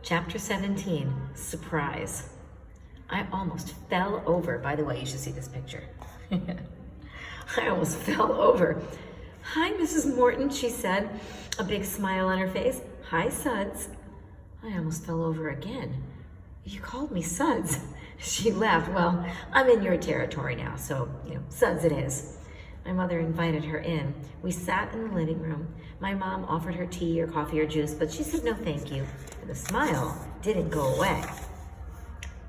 Chapter 17, Surprise. I almost fell over. By the way, you should see this picture. I almost fell over. "Hi, Mrs. Morton," she said, a big smile on her face. "Hi, Suds." I almost fell over again. "You called me Suds." She laughed. "Well, I'm in your territory now, so, Suds it is." My mother invited her in. We sat in the living room. My mom offered her tea or coffee or juice, but she said no thank you. And the smile didn't go away.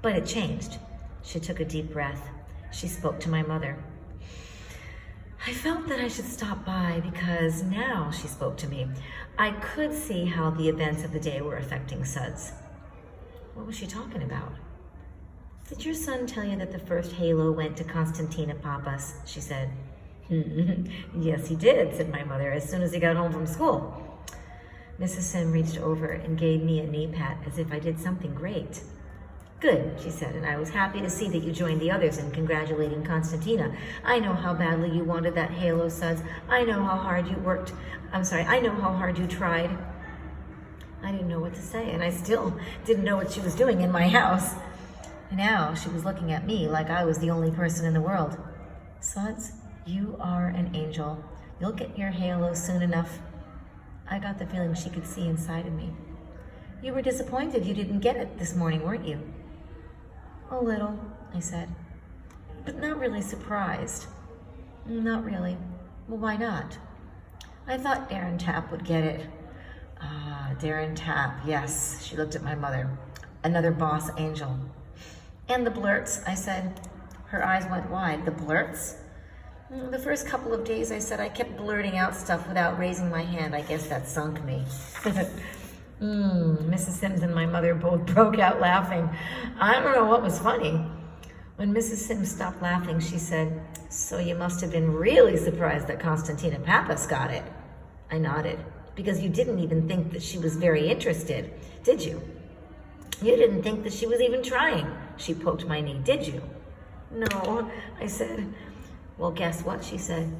But it changed. She took a deep breath. She spoke to my mother. I felt that I should stop by because now, she spoke to me, I could see how the events of the day were affecting Suds. What was she talking about? "Did your son tell you that the first halo went to Constantina Pappas?" she said. "Yes, he did," said my mother, "as soon as he got home from school." Mrs. Sim reached over and gave me a knee pat as if I did something great. "Good," she said, "and I was happy to see that you joined the others in congratulating Constantina. I know how badly you wanted that halo, Suds. I know how hard you worked. I know how hard you tried." I didn't know what to say, and I still didn't know what she was doing in my house. Now she was looking at me like I was the only person in the world. "Suds, you are an angel. You'll get your halo soon enough." I got the feeling she could see inside of me. "You were disappointed you didn't get it this morning, weren't you?" "A little," I said, "but not really surprised." "Not really." "Well, why not?" "I thought Darren Tapp would get it." "Ah, Darren Tapp, yes." She looked at my mother. "Another boss angel." "And the blurts," I said. Her eyes went wide. "The blurts?" "The first couple of days," I said, "I kept blurting out stuff without raising my hand. I guess that sunk me." Mrs. Sims and my mother both broke out laughing. I don't know what was funny. When Mrs. Sims stopped laughing, she said, "So you must have been really surprised that Constantina Pappas got it." I nodded. "Because you didn't even think that she was very interested, did you? You didn't think that she was even trying." She poked my knee. "Did you?" "No," I said. "Well, guess what?" she said.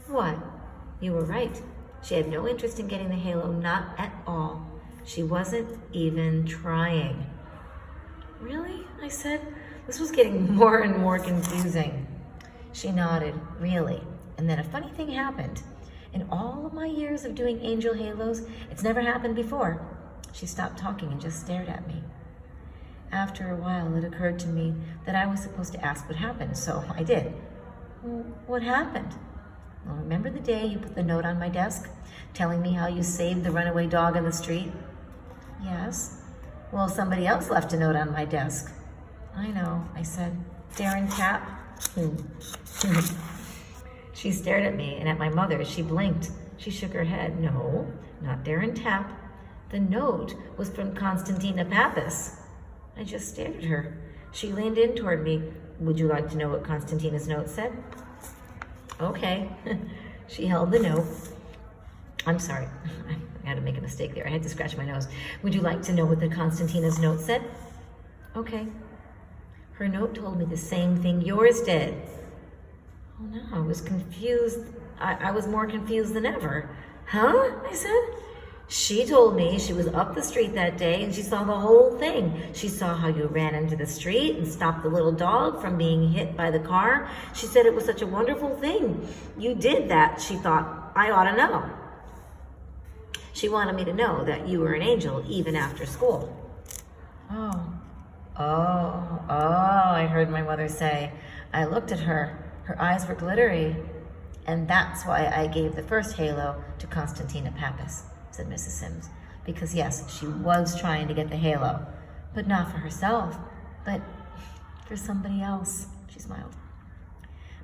"What?" "You were right. She had no interest in getting the halo, not at all. She wasn't even trying." "Really?" I said. This was getting more and more confusing. She nodded. "Really." And then a funny thing happened. In all of my years of doing angel halos, it's never happened before. She stopped talking and just stared at me. After a while, it occurred to me that I was supposed to ask what happened, so I did. "Well, what happened?" "Well, remember the day you put the note on my desk, telling me how you saved the runaway dog on the street?" "Yes." "Well, somebody else left a note on my desk." "I know," I said. "Darren Tapp?" She stared at me and at my mother. She blinked. She shook her head. "No, not Darren Tapp. The note was from Constantina Pappas." I just stared at her. She leaned in toward me. "Would you like to know what Constantina's note said?" "Okay." She held the note. I'm sorry, I had to make a mistake there. I had to scratch my nose. "Would you like to know what the Constantina's note said?" "Okay." "Her note told me the same thing yours did." Oh no, I was confused. I was more confused than ever. "Huh?" I said. "She told me she was up the street that day and she saw the whole thing. She saw how you ran into the street and stopped the little dog from being hit by the car. She said it was such a wonderful thing. You did that. She thought I ought to know. She wanted me to know that you were an angel even after school." Oh, I heard my mother say. I looked at her. Her eyes were glittery. "And that's why I gave the first halo to Constantina Pappas," said Mrs. Sims. "Because yes, she was trying to get the halo, but not for herself, but for somebody else." She smiled.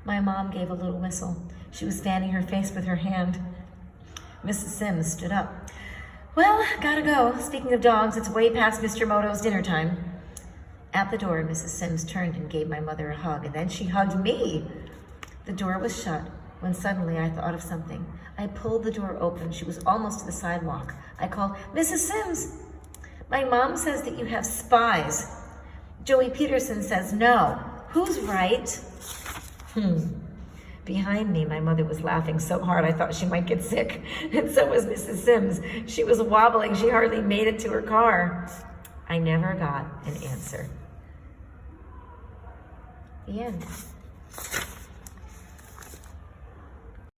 My mom gave a little whistle. She was fanning her face with her hand. Mrs. Sims stood up. "Well, gotta go. Speaking of dogs, it's way past Mr. Moto's dinner time." At the door, Mrs. Sims turned and gave my mother a hug, and then she hugged me. The door was shut when suddenly I thought of something. I pulled the door open. She was almost to the sidewalk. I called, "Mrs. Sims, my mom says that you have spies. Joey Peterson says no. Who's right?" Behind me, my mother was laughing so hard I thought she might get sick, and so was Mrs. Sims. She was wobbling. She hardly made it to her car. I never got an answer. The end.